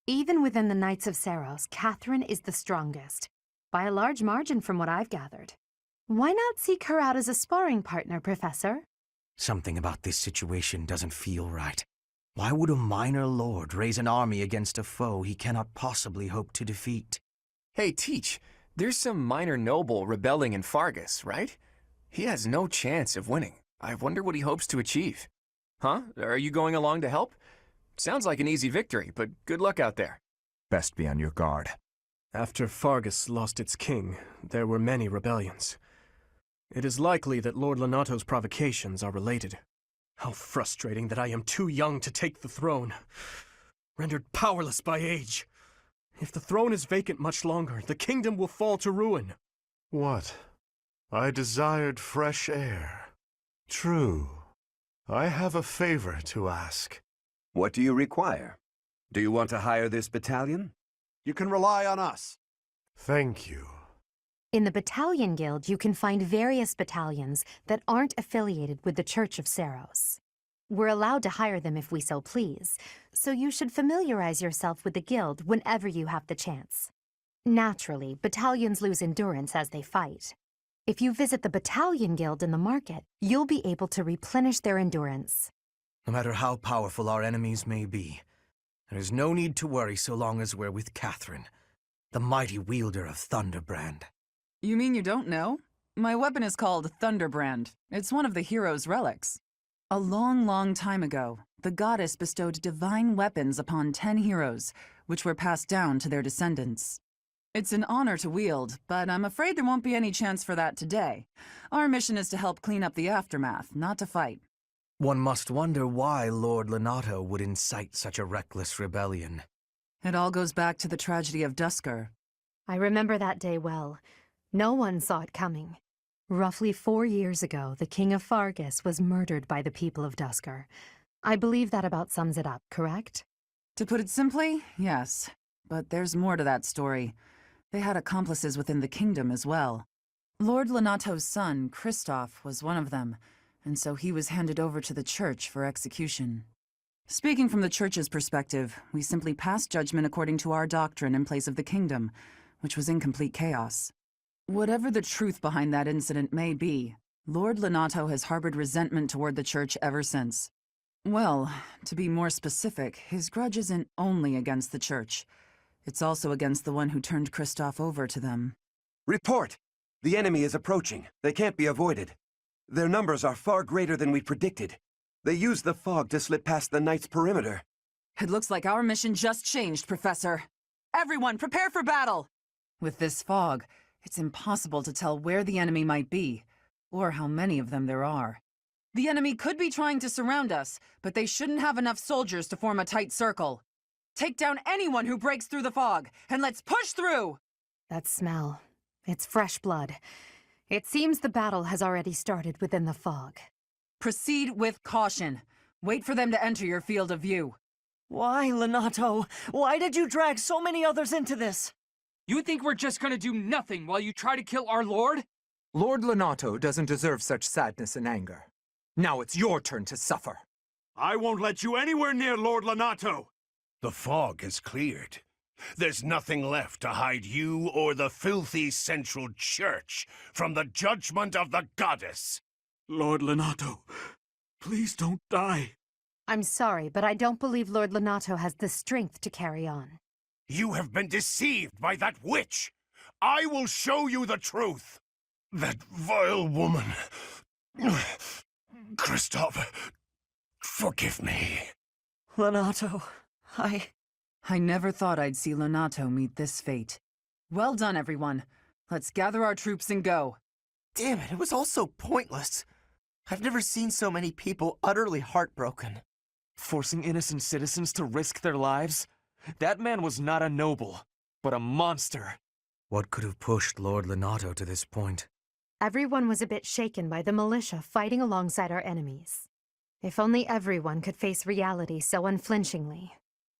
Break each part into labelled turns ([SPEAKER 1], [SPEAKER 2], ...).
[SPEAKER 1] Even within the Knights of Saros, Catherine is the strongest, by a large margin from what I've gathered. Why not seek her out as a sparring partner, Professor?
[SPEAKER 2] Something about this situation doesn't feel right. Why would a minor lord raise an army against a foe he cannot possibly hope to defeat?
[SPEAKER 3] Hey, Teach, there's some minor noble rebelling in Fargus, right? He has no chance of winning. I wonder what he hopes to achieve. Huh? Are you going along to help? Sounds like an easy victory, but good luck out there.
[SPEAKER 4] Best be on your guard.
[SPEAKER 5] After Fargus lost its king, there were many rebellions. It is likely that Lord Lonato's provocations are related. How frustrating that I am too young to take the throne, rendered powerless by age. If the throne is vacant much longer, the kingdom will fall to ruin.
[SPEAKER 6] What? I desired fresh air. True. I have a favor to ask.
[SPEAKER 7] What do you require? Do you want to hire this battalion?
[SPEAKER 8] You can rely on us.
[SPEAKER 6] Thank you.
[SPEAKER 1] In the Battalion Guild, you can find various battalions that aren't affiliated with the Church of Saros. We're allowed to hire them if we so please, so you should familiarize yourself with the guild whenever you have the chance. Naturally, battalions lose endurance as they fight. If you visit the Battalion Guild in the market, you'll be able to replenish their endurance.
[SPEAKER 2] No matter how powerful our enemies may be, there is no need to worry so long as we're with Catherine, the mighty wielder of Thunderbrand.
[SPEAKER 9] You mean you don't know? My weapon is called Thunderbrand. It's one of the hero's relics. A long, long time ago, the goddess bestowed divine weapons upon 10 heroes, which were passed down to their descendants. It's an honor to wield, but I'm afraid there won't be any chance for that today. Our mission is to help clean up the aftermath, not to fight.
[SPEAKER 2] One must wonder why Lord Lonato would incite such a reckless rebellion.
[SPEAKER 9] It all goes back to the tragedy of Dusker.
[SPEAKER 1] I remember that day well. No one saw it coming. Roughly 4 years ago, the King of Fargus was murdered by the people of Dusker. I believe that about sums it up, correct?
[SPEAKER 9] To put it simply, yes. But there's more to that story. They had accomplices within the kingdom as well. Lord Lonato's son, Kristoff, was one of them, and so he was handed over to the church for execution. Speaking from the church's perspective, we simply passed judgment according to our doctrine in place of the kingdom, which was in complete chaos. Whatever the truth behind that incident may be, Lord Lonato has harbored resentment toward the church ever since. Well, to be more specific, his grudge isn't only against the church. It's also against the one who turned Kristoff over to them.
[SPEAKER 7] Report! The enemy is approaching. They can't be avoided. Their numbers are far greater than we predicted. They used the fog to slip past the Knight's perimeter.
[SPEAKER 9] It looks like our mission just changed, Professor. Everyone, prepare for battle! With this fog, it's impossible to tell where the enemy might be, or how many of them there are. The enemy could be trying to surround us, but they shouldn't have enough soldiers to form a tight circle. Take down anyone who breaks through the fog, and let's push through!
[SPEAKER 1] That smell. It's fresh blood. It seems the battle has already started within the fog.
[SPEAKER 9] Proceed with caution. Wait for them to enter your field of view.
[SPEAKER 10] Why, Lonato? Why did you drag so many others into this?
[SPEAKER 11] You think we're just gonna do nothing while you try to kill our lord?
[SPEAKER 4] Lord Lonato doesn't deserve such sadness and anger. Now it's your turn to suffer.
[SPEAKER 8] I won't let you anywhere near Lord Lonato.
[SPEAKER 6] The fog has cleared. There's nothing left to hide you or the filthy Central Church from the judgment of the goddess.
[SPEAKER 8] Lord Lonato, please don't die.
[SPEAKER 1] I'm sorry, but I don't believe Lord Lonato has the strength to carry on.
[SPEAKER 6] You have been deceived by that witch. I will show you the truth. That vile woman. Kristoff, forgive me.
[SPEAKER 10] Lonato,
[SPEAKER 9] I never thought I'd see Lonato meet this fate. Well done, everyone. Let's gather our troops and go.
[SPEAKER 10] Damn it was all so pointless. I've never seen so many people utterly heartbroken.
[SPEAKER 12] Forcing innocent citizens to risk their lives? That man was not a noble, but a monster.
[SPEAKER 2] What could have pushed Lord Lonato to this point?
[SPEAKER 1] Everyone was a bit shaken by the militia fighting alongside our enemies. If only everyone could face reality so unflinchingly.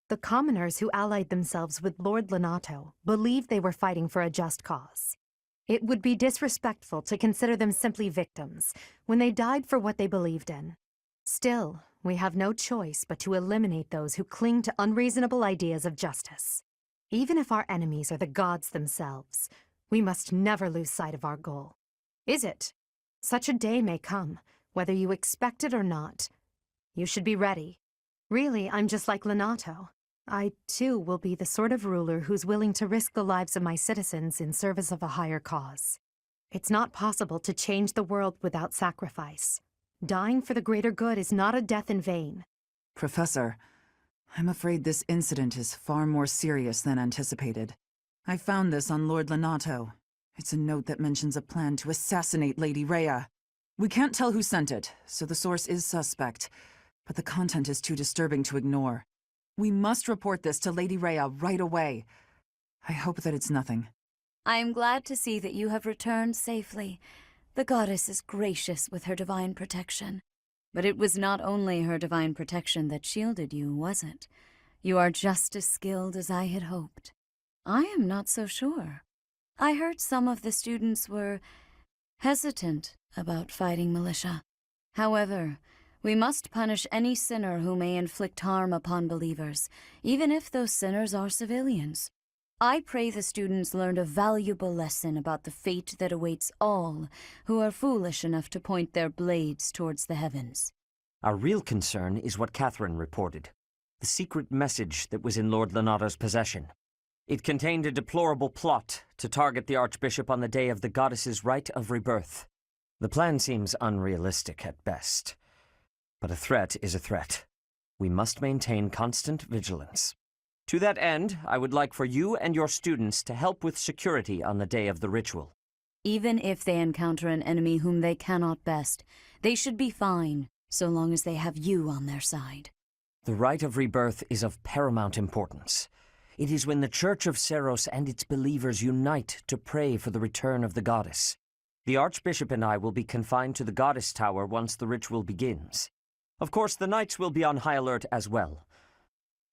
[SPEAKER 1] The commoners who allied themselves with Lord Lonato believed they were fighting for a just cause. It would be disrespectful to consider them simply victims when they died for what they believed in. Still, we have no choice but to eliminate those who cling to unreasonable ideas of justice. Even if our enemies are the gods themselves, we must never lose sight of our goal. Is it? Such a day may come, whether you expect it or not. You should be ready. Really, I'm just like Lonato. I, too, will be the sort of ruler who's willing to risk the lives of my citizens in service of a higher cause. It's not possible to change the world without sacrifice. Dying for the greater good is not a death in vain.
[SPEAKER 9] Professor, I'm afraid this incident is far more serious than anticipated. I found this on Lord Lonato. It's a note that mentions a plan to assassinate Lady Rhea. We can't tell who sent it, so the source is suspect, but the content is too disturbing to ignore. We must report this to Lady Rhea right away. I hope that it's nothing.
[SPEAKER 13] I am glad to see that you have returned safely. The goddess is gracious with her divine protection. But it was not only her divine protection that shielded you, was it? You are just as skilled as I had hoped. I am not so sure. I heard some of the students were hesitant about fighting militia. However, we must punish any sinner who may inflict harm upon believers, even if those sinners are civilians. I pray the students learned a valuable lesson about the fate that awaits all who are foolish enough to point their blades towards the heavens.
[SPEAKER 14] Our real concern is what Catherine reported, the secret message that was in Lord Lonato's possession. It contained a deplorable plot to target the Archbishop on the day of the goddess's rite of rebirth. The plan seems unrealistic at best, but a threat is a threat. We must maintain constant vigilance. To that end, I would like for you and your students to help with security on the day of the ritual.
[SPEAKER 13] Even if they encounter an enemy whom they cannot best, they should be fine, so long as they have you on their side.
[SPEAKER 14] The rite of rebirth is of paramount importance. It is when the Church of Seros and its believers unite to pray for the return of the goddess. The Archbishop and I will be confined to the Goddess Tower once the ritual begins. Of course, the knights will be on high alert as well.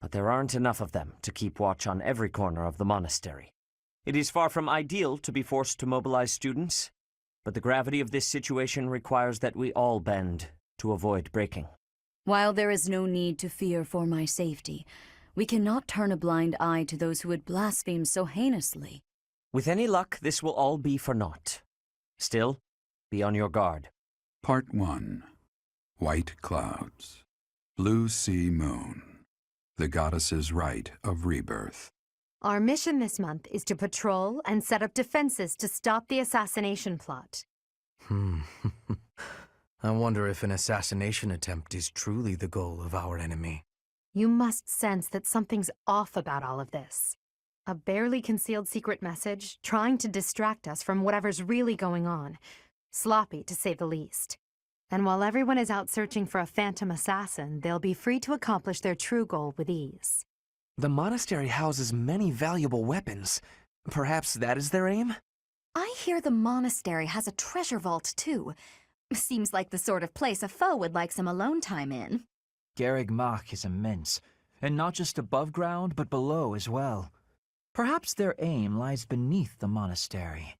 [SPEAKER 14] But there aren't enough of them to keep watch on every corner of the monastery. It is far from ideal to be forced to mobilize students, but the gravity of this situation requires that we all bend to avoid breaking.
[SPEAKER 13] While there is no need to fear for my safety, we cannot turn a blind eye to those who would blaspheme so heinously.
[SPEAKER 14] With any luck, this will all be for naught. Still, be on your guard.
[SPEAKER 15] Part 1. White Clouds. Blue Sea Moon. The Goddess's Rite of Rebirth.
[SPEAKER 1] Our mission this month is to patrol and set up defenses to stop the assassination plot.
[SPEAKER 2] I wonder if an assassination attempt is truly the goal of our enemy.
[SPEAKER 1] You must sense that something's off about all of this. A barely concealed secret message trying to distract us from whatever's really going on. Sloppy, to say the least. And while everyone is out searching for a phantom assassin, they'll be free to accomplish their true goal with ease.
[SPEAKER 12] The monastery houses many valuable weapons. Perhaps that is their aim?
[SPEAKER 16] I hear the monastery has a treasure vault, too. Seems like the sort of place a foe would like some alone time in.
[SPEAKER 17] Garreg Mach is immense, and not just above ground, but below as well. Perhaps their aim lies beneath the monastery.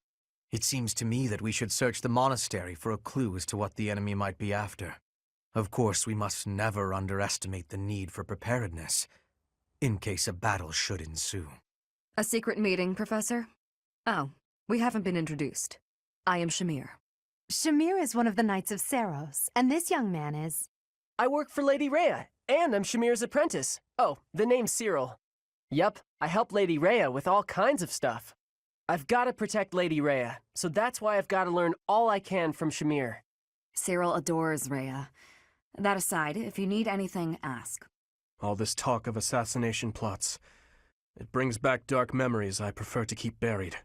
[SPEAKER 2] It seems to me that we should search the monastery for a clue as to what the enemy might be after. Of course, we must never underestimate the need for preparedness, in case a battle should ensue.
[SPEAKER 18] A secret meeting, Professor? Oh, we haven't been introduced. I am Shamir.
[SPEAKER 1] Shamir is one of the Knights of Seros, and this young man is...
[SPEAKER 19] I work for Lady Rhea, and I'm Shamir's apprentice. Oh, the name's Cyril. Yep, I help Lady Rhea with all kinds of stuff. I've got to protect Lady Rhea, so that's why I've got to learn all I can from Shamir.
[SPEAKER 18] Cyril adores Rhea. That aside, if you need anything, ask.
[SPEAKER 5] All this talk of assassination plots. It brings back dark memories I prefer to keep buried.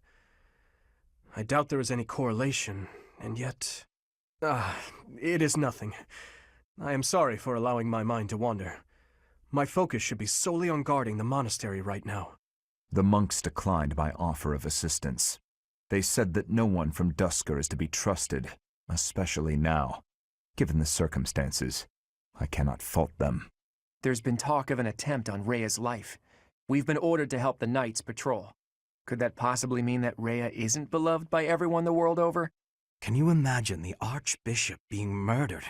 [SPEAKER 5] I doubt there is any correlation, and yet... it is nothing. I am sorry for allowing my mind to wander. My focus should be solely on guarding the monastery right now.
[SPEAKER 20] The monks declined my offer of assistance. They said that no one from Dusker is to be trusted, especially now. Given the circumstances, I cannot fault them.
[SPEAKER 3] There's been talk of an attempt on Rhea's life. We've been ordered to help the Knights patrol. Could that possibly mean that Rhea isn't beloved by everyone the world over?
[SPEAKER 2] Can you imagine the Archbishop being murdered?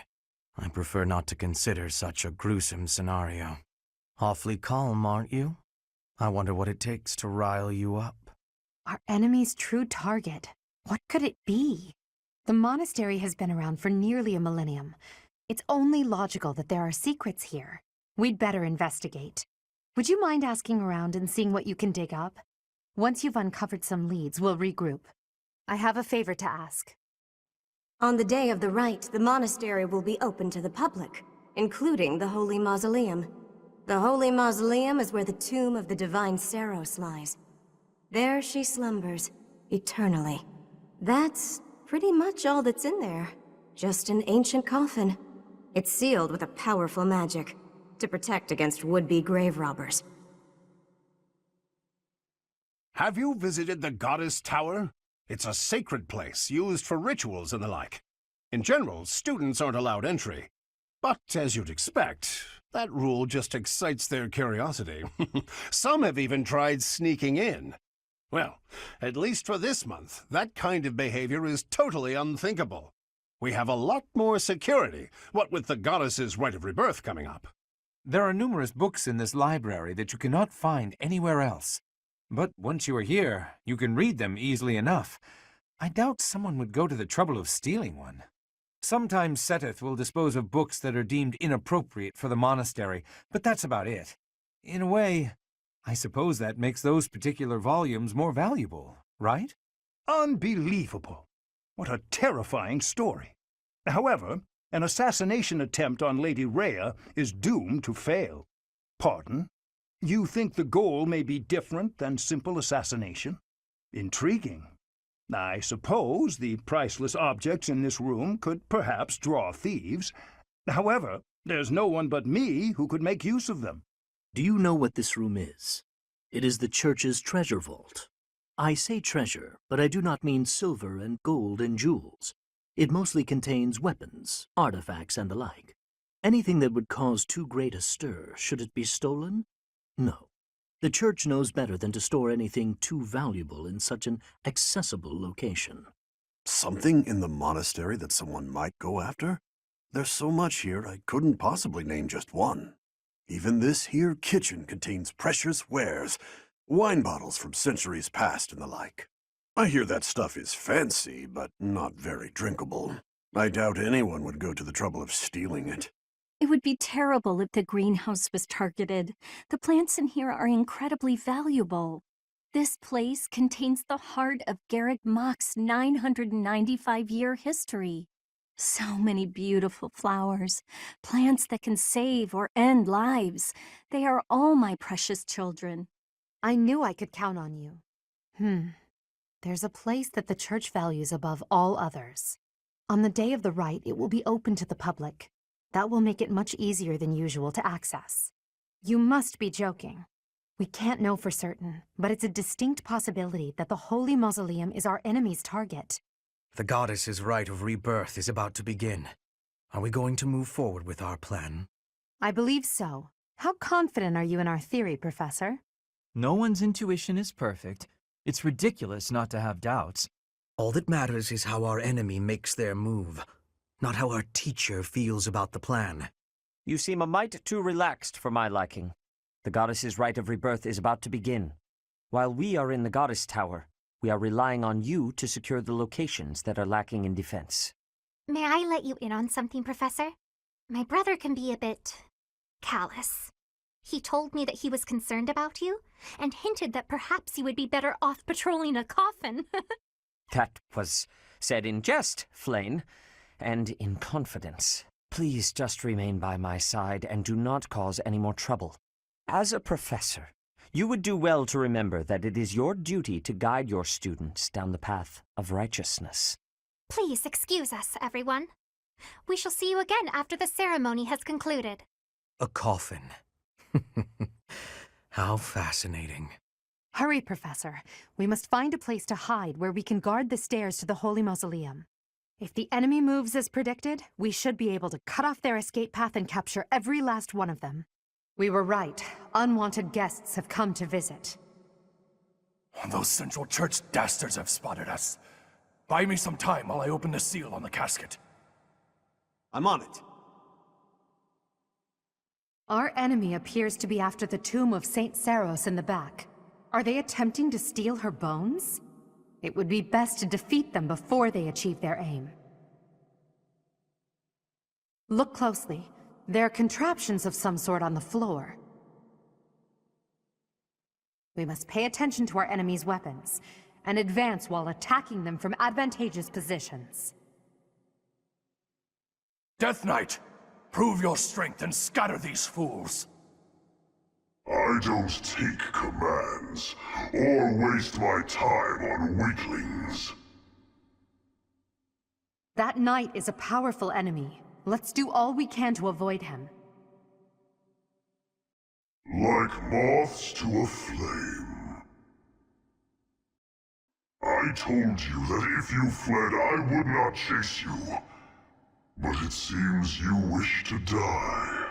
[SPEAKER 2] I prefer not to consider such a gruesome scenario. Awfully calm, aren't you? I wonder what it takes to rile you up.
[SPEAKER 1] Our enemy's true target. What could it be? The monastery has been around for nearly a millennium. It's only logical that there are secrets here. We'd better investigate. Would you mind asking around and seeing what you can dig up? Once you've uncovered some leads, we'll regroup. I have a favor to ask.
[SPEAKER 21] On the day of the rite, the monastery will be open to the public, including the Holy Mausoleum. The Holy Mausoleum is where the tomb of the divine Saros lies. There she slumbers, eternally. That's pretty much all that's in there. Just an ancient coffin. It's sealed with a powerful magic, to protect against would-be grave robbers.
[SPEAKER 6] Have you visited the Goddess Tower? It's a sacred place used for rituals and the like. In general, students aren't allowed entry. But, as you'd expect, that rule just excites their curiosity. Some have even tried sneaking in. Well, at least for this month, that kind of behavior is totally unthinkable. We have a lot more security, what with the Goddess's Rite of Rebirth coming up.
[SPEAKER 22] There are numerous books in this library that you cannot find anywhere else. But once you are here, you can read them easily enough. I doubt someone would go to the trouble of stealing one. Sometimes Seteth will dispose of books that are deemed inappropriate for the monastery, but that's about it. In a way, I suppose that makes those particular volumes more valuable, right?
[SPEAKER 23] Unbelievable. What a terrifying story. However, an assassination attempt on Lady Rhea is doomed to fail. Pardon? You think the goal may be different than simple assassination? Intriguing. I suppose the priceless objects in this room could perhaps draw thieves. However, there's no one but me who could make use of them.
[SPEAKER 24] Do you know what this room is? It is the church's treasure vault. I say treasure, but I do not mean silver and gold and jewels. It mostly contains weapons, artifacts, and the like. Anything that would cause too great a stir, should it be stolen? No. The church knows better than to store anything too valuable in such an accessible location.
[SPEAKER 25] Something in the monastery that someone might go after? There's so much here I couldn't possibly name just one. Even this here kitchen contains precious wares, wine bottles from centuries past and the like. I hear that stuff is fancy, but not very drinkable. I doubt anyone would go to the trouble of stealing it.
[SPEAKER 16] It would be terrible if the greenhouse was targeted. The plants in here are incredibly valuable. This place contains the heart of Garreg Mach's 995-year history. So many beautiful flowers, plants that can save or end lives. They are all my precious children.
[SPEAKER 1] I knew I could count on you. There's a place that the church values above all others. On the day of the rite, it will be open to the public. That will make it much easier than usual to access. You must be joking. We can't know for certain, but it's a distinct possibility that the Holy Mausoleum is our enemy's target.
[SPEAKER 2] The Goddess's Rite of Rebirth is about to begin. Are we going to move forward with our plan?
[SPEAKER 1] I believe so. How confident are you in our theory, Professor?
[SPEAKER 17] No one's intuition is perfect. It's ridiculous not to have doubts.
[SPEAKER 2] All that matters is how our enemy makes their move, not how our teacher feels about the plan.
[SPEAKER 14] You seem a mite too relaxed for my liking. The Goddess's Rite of Rebirth is about to begin. While we are in the Goddess Tower, we are relying on you to secure the locations that are lacking in defense.
[SPEAKER 26] May I let you in on something, Professor? My brother can be a bit callous. He told me that he was concerned about you, and hinted that perhaps you would be better off patrolling a coffin.
[SPEAKER 14] That was said in jest, Flane, and in confidence. Please just remain by my side and do not cause any more trouble. As a professor, you would do well to remember that it is your duty to guide your students down the path of righteousness.
[SPEAKER 26] Please excuse us, everyone. We shall see you again after the ceremony has concluded.
[SPEAKER 2] A coffin. How fascinating.
[SPEAKER 1] Hurry, Professor. We must find a place to hide where we can guard the stairs to the Holy Mausoleum. If the enemy moves as predicted, we should be able to cut off their escape path and capture every last one of them. We were right. Unwanted guests have come to visit.
[SPEAKER 8] Those Central Church dastards have spotted us. Buy me some time while I open the seal on the casket.
[SPEAKER 25] I'm on it.
[SPEAKER 1] Our enemy appears to be after the tomb of Saint Saros in the back. Are they attempting to steal her bones? It would be best to defeat them before they achieve their aim. Look closely. There are contraptions of some sort on the floor. We must pay attention to our enemy's weapons, and advance while attacking them from advantageous positions.
[SPEAKER 8] Death Knight, prove your strength and scatter these fools.
[SPEAKER 4] I don't take commands, or waste my time on weaklings.
[SPEAKER 1] That knight is a powerful enemy. Let's do all we can to avoid him.
[SPEAKER 4] Like moths to a flame. I told you that if you fled, I would not chase you. But it seems you wish to die.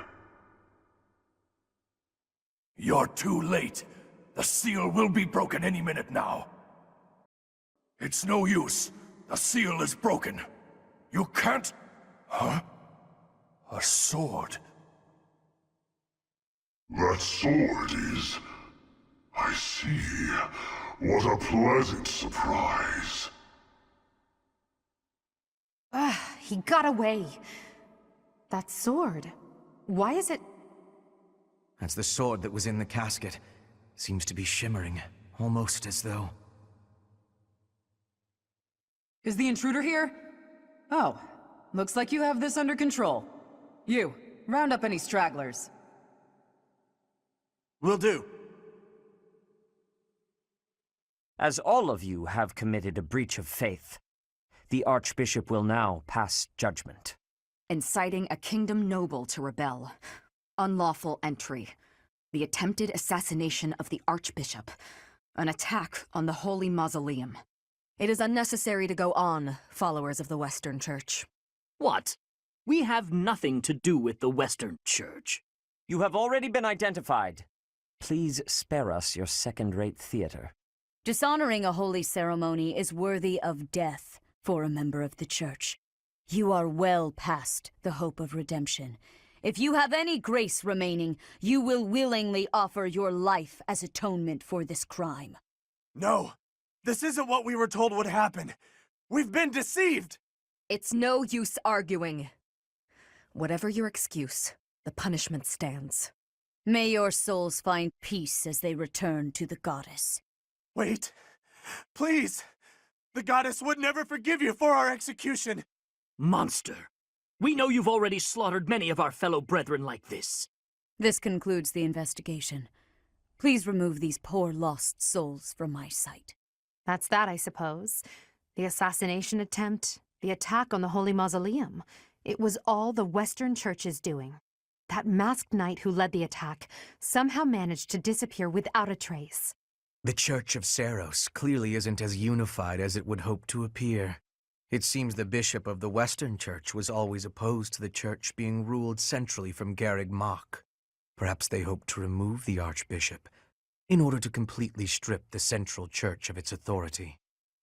[SPEAKER 8] You're too late. The seal will be broken any minute now. It's no use. The seal is broken. You can't... Huh? A sword.
[SPEAKER 4] That sword is... I see. What a pleasant surprise.
[SPEAKER 1] He got away. That sword. Why is it...
[SPEAKER 2] That's the sword that was in the casket. Seems to be shimmering, almost as though...
[SPEAKER 7] Is the intruder here? Oh, looks like you have this under control. You, round up any stragglers.
[SPEAKER 5] Will do.
[SPEAKER 14] As all of you have committed a breach of faith, the Archbishop will now pass judgment.
[SPEAKER 18] Inciting a kingdom noble to rebel. Unlawful entry. The attempted assassination of the Archbishop. An attack on the Holy Mausoleum. It is unnecessary to go on, followers of the Western Church.
[SPEAKER 24] What? We have nothing to do with the Western Church.
[SPEAKER 14] You have already been identified. Please spare us your second-rate theater.
[SPEAKER 9] Dishonoring a holy ceremony is worthy of death for a member of the Church. You are well past the hope of redemption. If you have any grace remaining, you will willingly offer your life as atonement for this crime.
[SPEAKER 5] No! This isn't what we were told would happen! We've been deceived!
[SPEAKER 18] It's no use arguing. Whatever your excuse, the punishment stands.
[SPEAKER 9] May your souls find peace as they return to the goddess.
[SPEAKER 5] Wait! Please! The goddess would never forgive you for our execution!
[SPEAKER 24] Monster! We know you've already slaughtered many of our fellow brethren like this.
[SPEAKER 9] This concludes the investigation. Please remove these poor lost souls from my sight.
[SPEAKER 1] That's that, I suppose. The assassination attempt, the attack on the Holy Mausoleum. It was all the Western Church's doing. That masked knight who led the attack somehow managed to disappear without a trace.
[SPEAKER 2] The Church of Saros clearly isn't as unified as it would hope to appear. It seems the bishop of the Western Church was always opposed to the church being ruled centrally from Garreg Mach. Perhaps they hoped to remove the archbishop in order to completely strip the central church of its authority.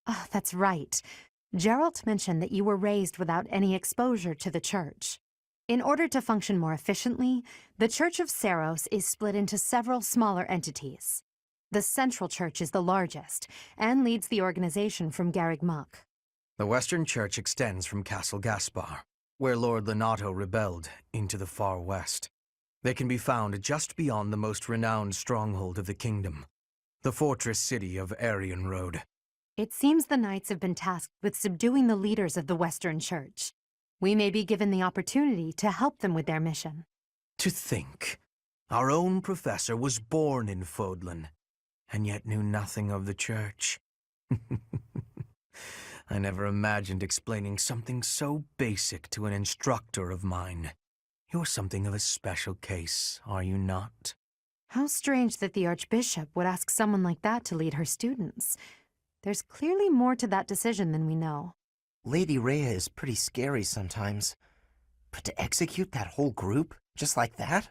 [SPEAKER 1] Ah, that's right. Geralt mentioned that you were raised without any exposure to the church. In order to function more efficiently, the Church of Saros is split into several smaller entities. The Central Church is the largest, and leads the organization from Garreg Mach.
[SPEAKER 2] The Western Church extends from Castle Gaspar, where Lord Lonato rebelled, into the far west. They can be found just beyond the most renowned stronghold of the kingdom, the fortress city of Aryan Road.
[SPEAKER 1] It seems the knights have been tasked with subduing the leaders of the Western Church. We may be given the opportunity to help them with their mission.
[SPEAKER 2] To think, our own professor was born in Fodlan, and yet knew nothing of the church. I never imagined explaining something so basic to an instructor of mine. You're something of a special case, are you not?
[SPEAKER 1] How strange that the Archbishop would ask someone like that to lead her students. There's clearly more to that decision than we know.
[SPEAKER 10] Lady Rhea is pretty scary sometimes. But to execute that whole group, just like that?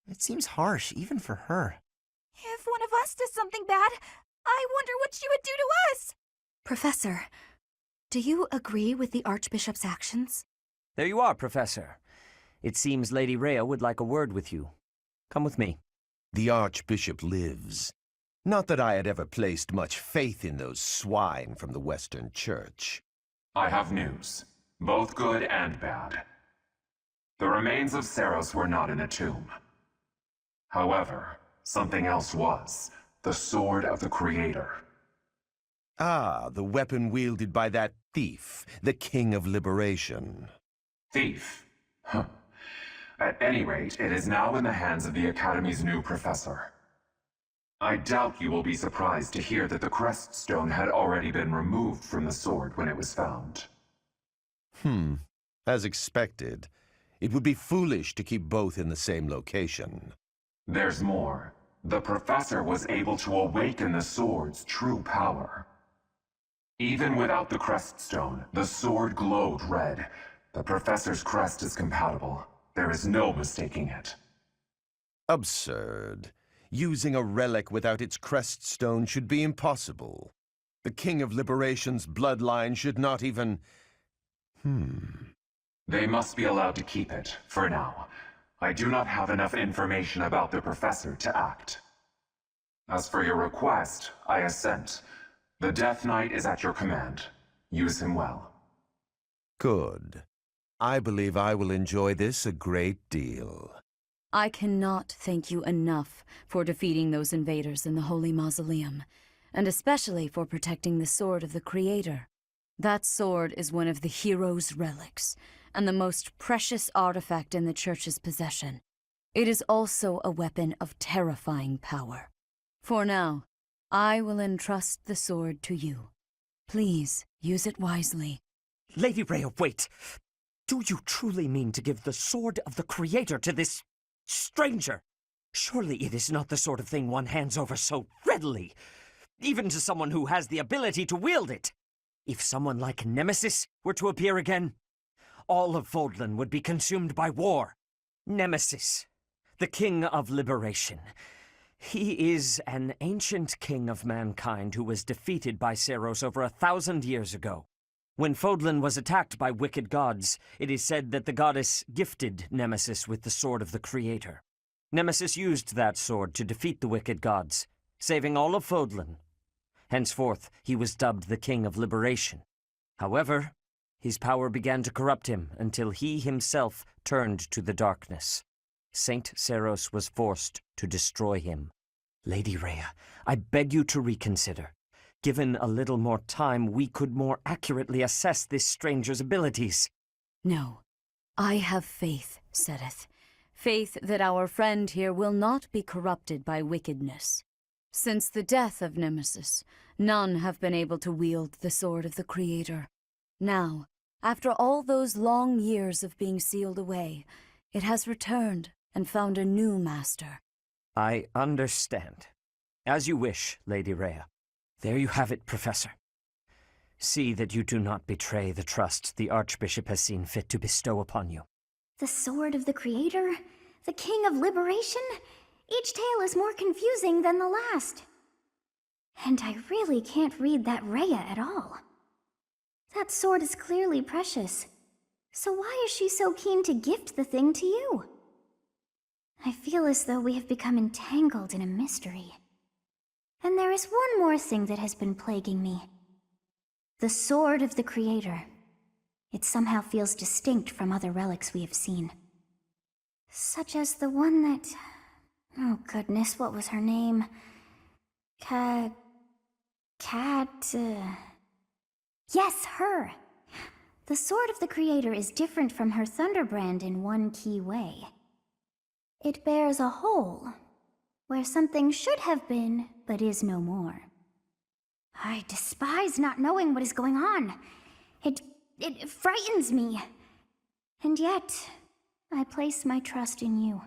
[SPEAKER 10] It seems harsh, even for her.
[SPEAKER 11] If one of us does something bad, I wonder what she would do to us!
[SPEAKER 18] Professor, do you agree with the Archbishop's actions?
[SPEAKER 14] There you are, Professor. It seems Lady Rhea would like a word with you. Come with me.
[SPEAKER 3] The Archbishop lives. Not that I had ever placed much faith in those swine from the Western Church.
[SPEAKER 12] I have news, both good and bad. The remains of Saros were not in a tomb. However, something else was. The Sword of the Creator.
[SPEAKER 3] Ah, the weapon wielded by that thief, the King of Liberation.
[SPEAKER 12] Thief? Huh. At any rate, it is now in the hands of the Academy's new professor. I doubt you will be surprised to hear that the crest stone had already been removed from the sword when it was found.
[SPEAKER 3] As expected. It would be foolish to keep both in the same location.
[SPEAKER 12] There's more. The professor was able to awaken the sword's true power. Even without the crest stone, the sword glowed red. The professor's crest is compatible. There is no mistaking it.
[SPEAKER 3] Absurd. Using a relic without its crest stone should be impossible. The King of Liberation's bloodline should not even...
[SPEAKER 12] They must be allowed to keep it, for now. I do not have enough information about the professor to act. As for your request, I assent. The Death Knight is at your command. Use him well.
[SPEAKER 3] Good. I believe I will enjoy this a great deal.
[SPEAKER 9] I cannot thank you enough for defeating those invaders in the Holy Mausoleum, and especially for protecting the Sword of the Creator. That sword is one of the hero's relics, and the most precious artifact in the Church's possession. It is also a weapon of terrifying power. For now, I will entrust the sword to you. Please, use it wisely.
[SPEAKER 14] Lady Rhea, wait! Do you truly mean to give the Sword of the Creator to this stranger? Surely it is not the sort of thing one hands over so readily, even to someone who has the ability to wield it. If someone like Nemesis were to appear again, all of Fodlan would be consumed by war. Nemesis, the King of Liberation. He is an ancient king of mankind who was defeated by Saros over 1,000 years ago. When Fodlan was attacked by wicked gods, it is said that the goddess gifted Nemesis with the Sword of the Creator. Nemesis used that sword to defeat the wicked gods, saving all of Fodlan. Henceforth, he was dubbed the King of Liberation. However, his power began to corrupt him until he himself turned to the darkness. Saint Saros was forced to destroy him. Lady Rhea, I beg you to reconsider. Given a little more time, we could more accurately assess this stranger's abilities.
[SPEAKER 9] No, I have faith, Seteth. Faith that our friend here will not be corrupted by wickedness. Since the death of Nemesis, none have been able to wield the Sword of the Creator. Now, after all those long years of being sealed away, it has returned and found a new master.
[SPEAKER 14] I understand. As you wish, Lady Rhea. There you have it, Professor. See that you do not betray the trust the Archbishop has seen fit to bestow upon you.
[SPEAKER 26] The Sword of the Creator? The King of Liberation? Each tale is more confusing than the last. And I really can't read that Rhea at all. That sword is clearly precious. So why is she so keen to gift the thing to you? I feel as though we have become entangled in a mystery. And there is one more thing that has been plaguing me. The Sword of the Creator. It somehow feels distinct from other relics we have seen. Such as the one that... Oh goodness, what was her name? Yes, her! The Sword of the Creator is different from her Thunderbrand in one key way. It bears a hole, where something should have been, but is no more. I despise not knowing what is going on. It frightens me. And yet, I place my trust in you.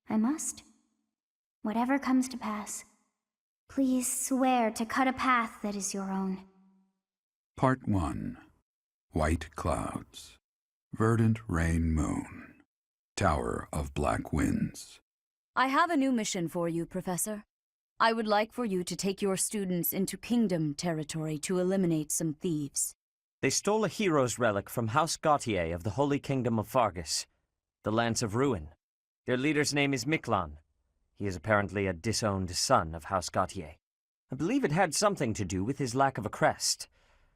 [SPEAKER 26] I must. Whatever comes to pass, please swear to cut a path that is your own.
[SPEAKER 13] Part 1. White Clouds. Verdant Rain Moon. Tower of Black Winds.
[SPEAKER 9] I have a new mission for you, Professor. I would like for you to take your students into Kingdom territory to eliminate some thieves.
[SPEAKER 14] They stole a hero's relic from House Gautier of the Holy Kingdom of Fargus, the Lance of Ruin. Their leader's name is Miklan. He is apparently a disowned son of House Gautier. I believe it had something to do with his lack of a crest.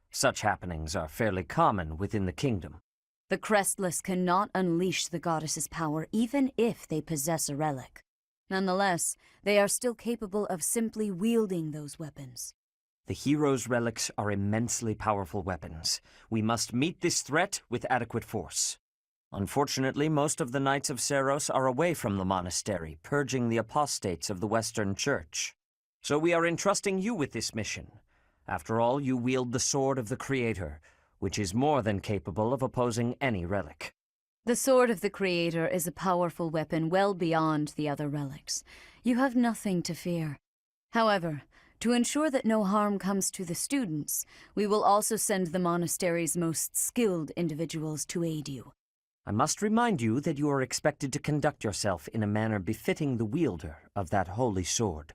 [SPEAKER 14] Such happenings are fairly common within the kingdom.
[SPEAKER 9] The Crestless cannot unleash the goddess's power even if they possess a relic. Nonetheless, they are still capable of simply wielding those weapons.
[SPEAKER 14] The hero's relics are immensely powerful weapons. We must meet this threat with adequate force. Unfortunately, most of the Knights of Seiros are away from the monastery, purging the apostates of the Western Church. So we are entrusting you with this mission. After all, you wield the Sword of the Creator, which is more than capable of opposing any relic.
[SPEAKER 9] The Sword of the Creator is a powerful weapon well beyond the other relics. You have nothing to fear. However, to ensure that no harm comes to the students, we will also send the monastery's most skilled individuals to aid you.
[SPEAKER 14] I must remind you that you are expected to conduct yourself in a manner befitting the wielder of that holy sword.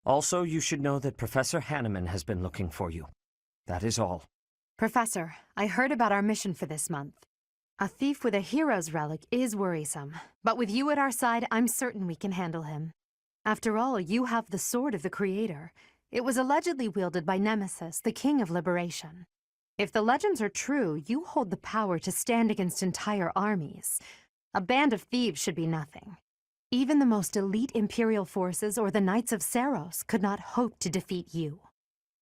[SPEAKER 14] Also, you should know that Professor Hanneman has been looking for you. That is all.
[SPEAKER 1] Professor, I heard about our mission for this month. A thief with a hero's relic is worrisome, but with you at our side, I'm certain we can handle him. After all, you have the Sword of the Creator. It was allegedly wielded by Nemesis, the King of Liberation. If the legends are true, you hold the power to stand against entire armies. A band of thieves should be nothing. Even the most elite Imperial forces or the Knights of Seiros could not hope to defeat you.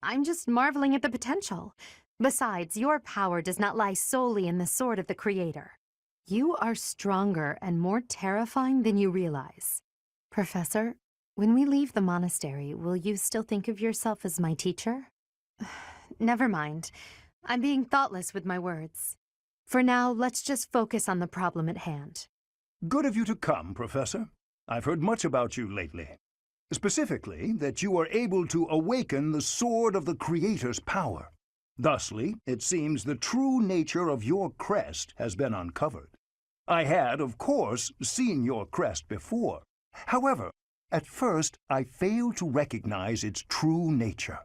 [SPEAKER 1] I'm just marveling at the potential. Besides, your power does not lie solely in the Sword of the Creator. You are stronger and more terrifying than you realize. Professor, when we leave the monastery, will you still think of yourself as my teacher? Never mind. I'm being thoughtless with my words. For now, let's just focus on the problem at hand.
[SPEAKER 23] Good of you to come, Professor. I've heard much about you lately. Specifically, that you are able to awaken the Sword of the Creator's power. Thusly, it seems the true nature of your crest has been uncovered. I had, of course, seen your crest before. However, at first I failed to recognize its true nature.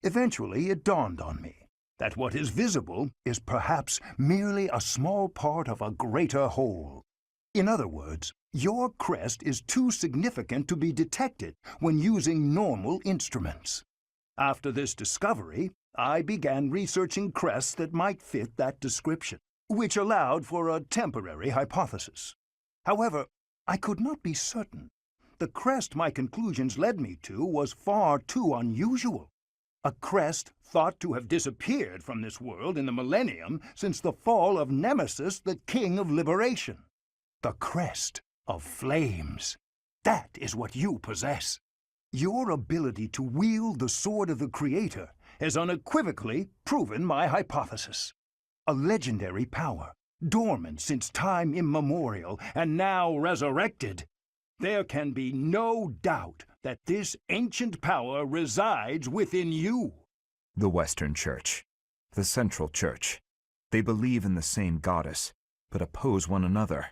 [SPEAKER 23] Eventually, it dawned on me that what is visible is perhaps merely a small part of a greater whole. In other words, your crest is too significant to be detected when using normal instruments. After this discovery, I began researching crests that might fit that description, which allowed for a temporary hypothesis. However, I could not be certain. The crest my conclusions led me to was far too unusual. A crest thought to have disappeared from this world in the millennium since the fall of Nemesis, the King of Liberation. The crest of flames. That is what you possess. Your ability to wield the Sword of the Creator has unequivocally proven my hypothesis. A legendary power, dormant since time immemorial and now resurrected. There can be no doubt that this ancient power resides within you.
[SPEAKER 6] The Western Church. The Central Church. They believe in the same goddess, but oppose one another.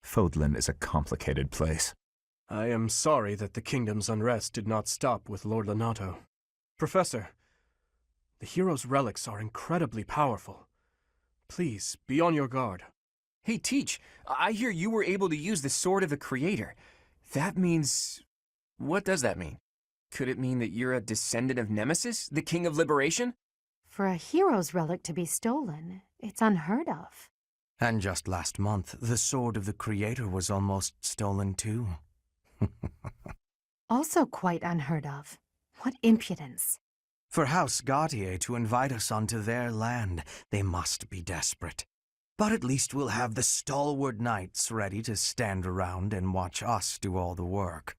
[SPEAKER 6] Fodlan is a complicated place.
[SPEAKER 5] I am sorry that the kingdom's unrest did not stop with Lord Lonato. Professor, the hero's relics are incredibly powerful. Please, be on your guard.
[SPEAKER 15] Hey, Teach, I hear you were able to use the Sword of the Creator. That means... What does that mean? Could it mean that you're a descendant of Nemesis, the King of Liberation?
[SPEAKER 1] For a hero's relic to be stolen, it's unheard of.
[SPEAKER 2] And just last month, the Sword of the Creator was almost stolen too.
[SPEAKER 1] Also quite unheard of. What impudence.
[SPEAKER 2] For House Gautier to invite us onto their land, they must be desperate. But at least we'll have the stalwart knights ready to stand around and watch us do all the work.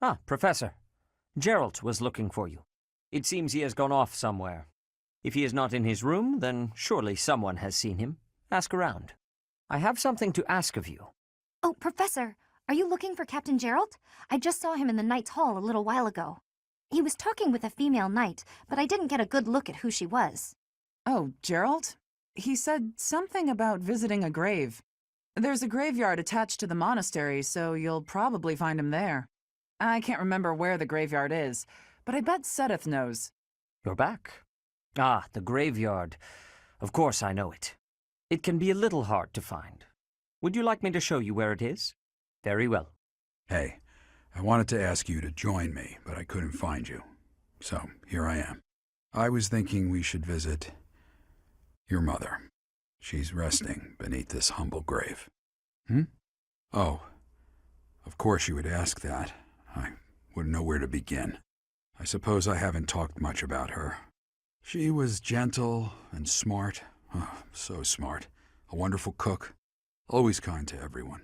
[SPEAKER 14] Ah, Professor. Geralt was looking for you. It seems he has gone off somewhere. If he is not in his room, then surely someone has seen him. Ask around. I have something to ask of you.
[SPEAKER 11] Oh, Professor, are you looking for Captain Geralt? I just saw him in the Knight's Hall a little while ago. He was talking with a female knight, but I didn't get a good look at who she was.
[SPEAKER 7] Oh, Geralt? He said something about visiting a grave. There's a graveyard attached to the monastery, so you'll probably find him there. I can't remember where the graveyard is, but I bet Sedith knows.
[SPEAKER 14] You're back. Ah, the graveyard. Of course I know it. It can be a little hard to find. Would you like me to show you where it is? Very well.
[SPEAKER 13] Hey, I wanted to ask you to join me, but I couldn't find you. So, here I am. I was thinking we should visit your mother. She's resting beneath this humble grave. Oh, of course you would ask that. I wouldn't know where to begin. I suppose I haven't talked much about her. She was gentle and smart. Oh, so smart. A wonderful cook. Always kind to everyone.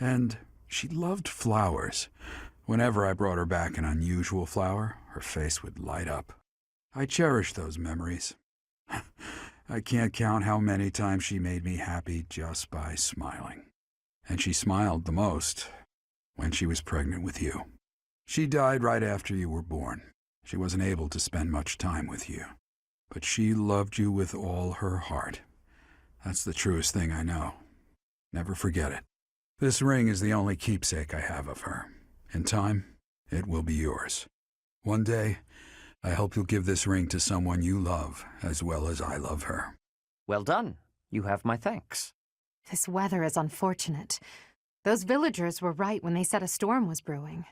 [SPEAKER 13] And she loved flowers. Whenever I brought her back an unusual flower, her face would light up. I cherish those memories. I can't count how many times she made me happy just by smiling. And she smiled the most when she was pregnant with you. She died right after you were born. She wasn't able to spend much time with you. But she loved you with all her heart. That's the truest thing I know. Never forget it. This ring is the only keepsake I have of her. In time, it will be yours. One day, I hope you'll give this ring to someone you love as well as I love her.
[SPEAKER 14] Well done. You have my thanks.
[SPEAKER 1] This weather is unfortunate. Those villagers were right when they said a storm was brewing.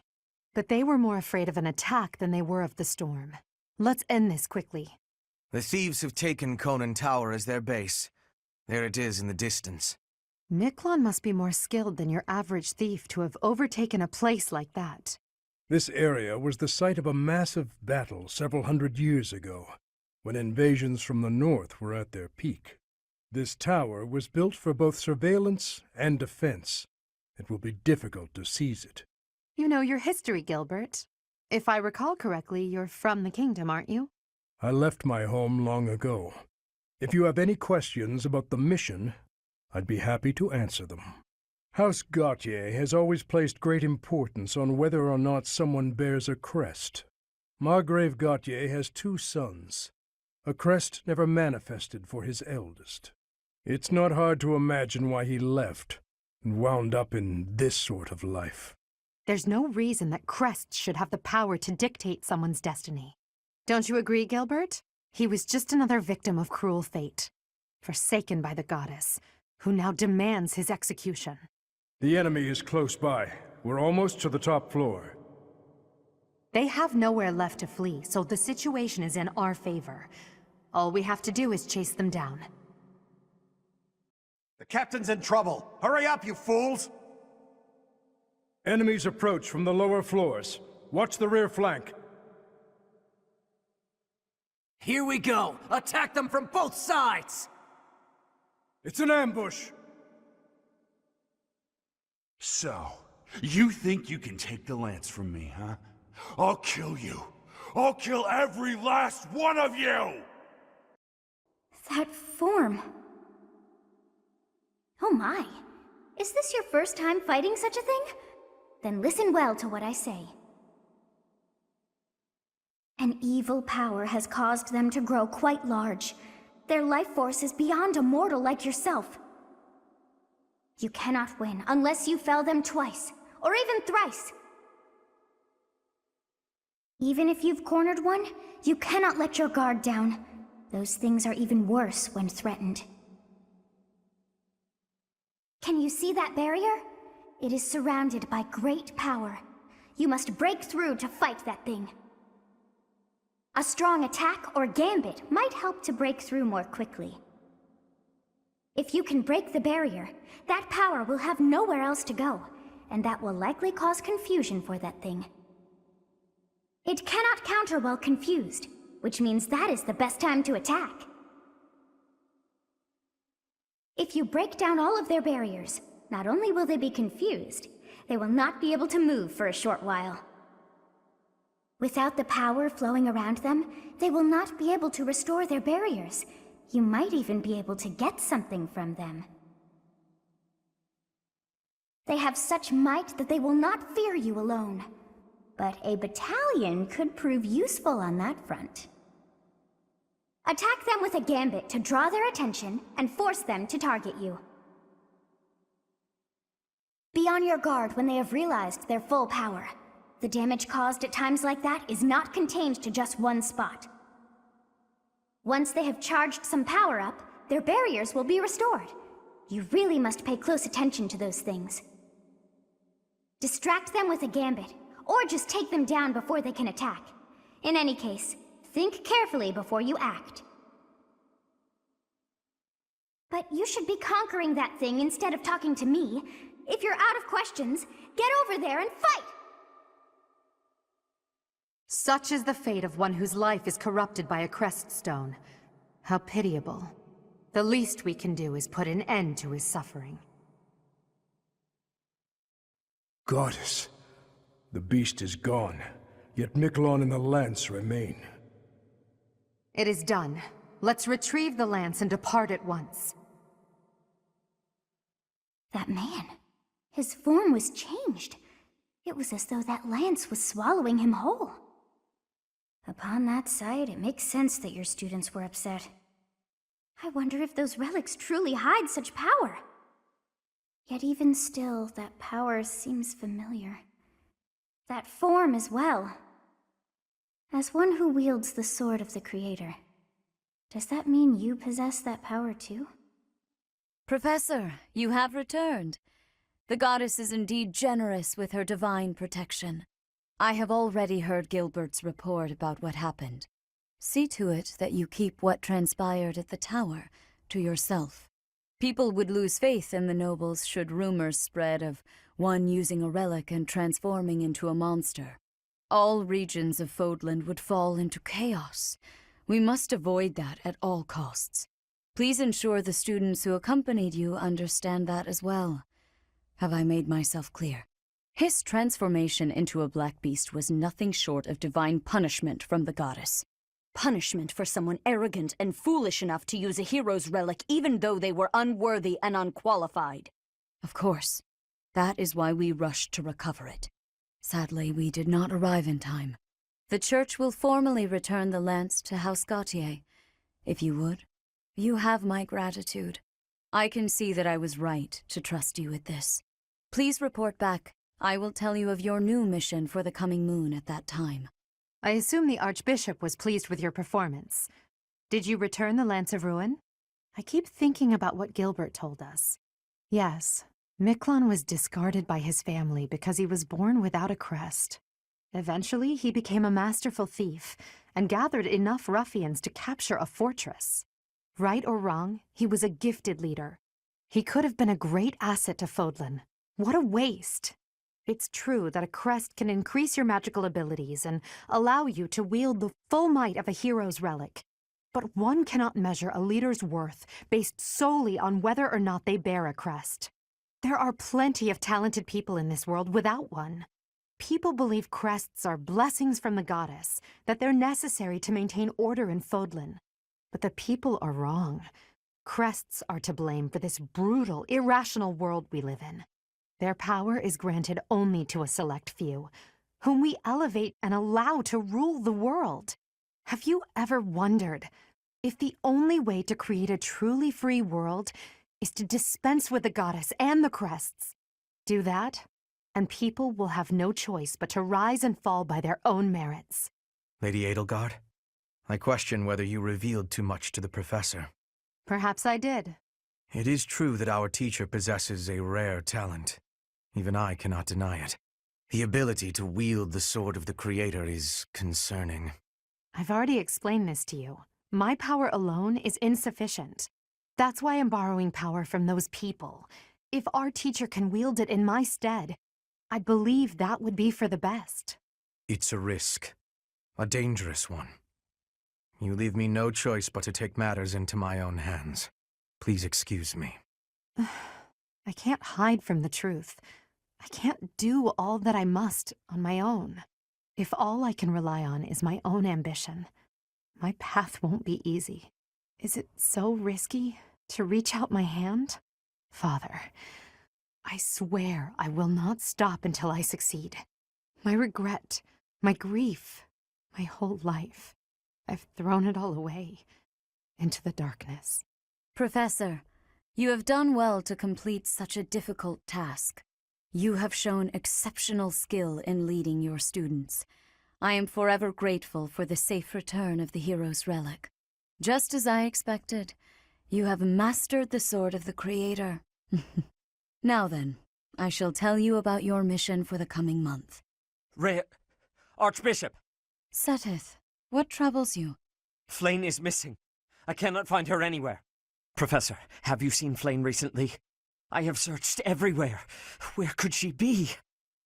[SPEAKER 1] But they were more afraid of an attack than they were of the storm. Let's end this quickly.
[SPEAKER 2] The thieves have taken Conan Tower as their base. There it is in the distance.
[SPEAKER 1] Miklon must be more skilled than your average thief to have overtaken a place like that.
[SPEAKER 16] This area was the site of a massive battle several hundred years ago, when invasions from the north were at their peak. This tower was built for both surveillance and defense. It will be difficult to seize it.
[SPEAKER 1] You know your history, Gilbert. If I recall correctly, you're from the kingdom, aren't you?
[SPEAKER 16] I left my home long ago. If you have any questions about the mission, I'd be happy to answer them. House Gautier has always placed great importance on whether or not someone bears a crest. Margrave Gautier has 2 sons. A crest never manifested for his eldest. It's not hard to imagine why he left and wound up in this sort of life.
[SPEAKER 1] There's no reason that crests should have the power to dictate someone's destiny. Don't you agree, Gilbert? He was just another victim of cruel fate, forsaken by the goddess, who now demands his execution.
[SPEAKER 16] The enemy is close by. We're almost to the top floor.
[SPEAKER 1] They have nowhere left to flee, so the situation is in our favor. All we have to do is chase them down.
[SPEAKER 17] The captain's in trouble! Hurry up, you fools!
[SPEAKER 16] Enemies approach from the lower floors. Watch the rear flank.
[SPEAKER 19] Here we go! Attack them from both sides!
[SPEAKER 16] It's an ambush!
[SPEAKER 17] So, you think you can take the lance from me, huh? I'll kill you! I'll kill every last one of you!
[SPEAKER 26] That form... Oh my! Is this your first time fighting such a thing? Then listen well to what I say. An evil power has caused them to grow quite large. Their life force is beyond a mortal like yourself. You cannot win unless you fell them twice, or even thrice. Even if you've cornered one, you cannot let your guard down. Those things are even worse when threatened. Can you see that barrier? It is surrounded by great power. You must break through to fight that thing. A strong attack or gambit might help to break through more quickly. If you can break the barrier, that power will have nowhere else to go, and that will likely cause confusion for that thing. It cannot counter while confused, which means that is the best time to attack. If you break down all of their barriers, not only will they be confused, they will not be able to move for a short while. Without the power flowing around them, they will not be able to restore their barriers. You might even be able to get something from them. They have such might that they will not fear you alone. But a battalion could prove useful on that front. Attack them with a gambit to draw their attention and force them to target you. Be on your guard when they have realized their full power. The damage caused at times like that is not contained to just one spot. Once they have charged some power up, their barriers will be restored. You really must pay close attention to those things.
[SPEAKER 4] Distract them with a gambit, or just take them down before they can attack. In any case, think carefully before you act. But you should be conquering that thing instead of talking to me. If you're out of questions, get over there and fight!
[SPEAKER 1] Such is the fate of one whose life is corrupted by a crest stone. How pitiable. The least we can do is put an end to his suffering.
[SPEAKER 16] Goddess, the beast is gone, yet Miklon and the lance remain.
[SPEAKER 1] It is done. Let's retrieve the lance and depart at once.
[SPEAKER 4] That man, his form was changed. It was as though that lance was swallowing him whole. Upon that sight, it makes sense that your students were upset. I wonder if those relics truly hide such power. Yet even still, that power seems familiar. That form as well. As one who wields the sword of the Creator, does that mean you possess that power too?
[SPEAKER 9] Professor, you have returned. The goddess is indeed generous with her divine protection. I have already heard Gilbert's report about what happened. See to it that you keep what transpired at the tower to yourself. People would lose faith in the nobles should rumors spread of one using a relic and transforming into a monster. All regions of Fodland would fall into chaos. We must avoid that at all costs. Please ensure the students who accompanied you understand that as well. Have I made myself clear? His transformation into a black beast was nothing short of divine punishment from the goddess. Punishment for someone arrogant and foolish enough to use a hero's relic even though they were unworthy and unqualified. Of course, that is why we rushed to recover it. Sadly, we did not arrive in time. The church will formally return the lance to House Gautier. If you would, you have my gratitude. I can see that I was right to trust you with this. Please report back. I will tell you of your new mission for the coming moon at that time.
[SPEAKER 1] I assume the Archbishop was pleased with your performance. Did you return the Lance of Ruin? I keep thinking about what Gilbert told us. Yes, Miklon was discarded by his family because he was born without a crest. Eventually, he became a masterful thief and gathered enough ruffians to capture a fortress. Right or wrong, he was a gifted leader. He could have been a great asset to Fodlan. What a waste! It's true that a crest can increase your magical abilities and allow you to wield the full might of a hero's relic. But one cannot measure a leader's worth based solely on whether or not they bear a crest. There are plenty of talented people in this world without one. People believe crests are blessings from the goddess, that they're necessary to maintain order in Fodlan. But the people are wrong. Crests are to blame for this brutal, irrational world we live in. Their power is granted only to a select few, whom we elevate and allow to rule the world. Have you ever wondered if the only way to create a truly free world is to dispense with the goddess and the crests? Do that, and people will have no choice but to rise and fall by their own merits.
[SPEAKER 2] Lady Edelgard, I question whether you revealed too much to the professor.
[SPEAKER 1] Perhaps I did.
[SPEAKER 2] It is true that our teacher possesses a rare talent. Even I cannot deny it. The ability to wield the sword of the Creator is concerning.
[SPEAKER 1] I've already explained this to you. My power alone is insufficient. That's why I'm borrowing power from those people. If our teacher can wield it in my stead, I believe that would be for the best.
[SPEAKER 2] It's a risk. A dangerous one. You leave me no choice but to take matters into my own hands. Please excuse me.
[SPEAKER 1] I can't hide from the truth. I can't do all that I must on my own. If all I can rely on is my own ambition, my path won't be easy. Is it so risky to reach out my hand? Father, I swear I will not stop until I succeed. My regret, my grief, my whole life, I've thrown it all away into the darkness.
[SPEAKER 9] Professor, you have done well to complete such a difficult task. You have shown exceptional skill in leading your students. I am forever grateful for the safe return of the hero's relic. Just as I expected, you have mastered the sword of the Creator. Now then, I shall tell you about your mission for the coming month.
[SPEAKER 14] Archbishop!
[SPEAKER 9] Seteth, what troubles you?
[SPEAKER 14] Flayn is missing. I cannot find her anywhere. Professor, have you seen Flayn recently? I have searched everywhere. Where could she be?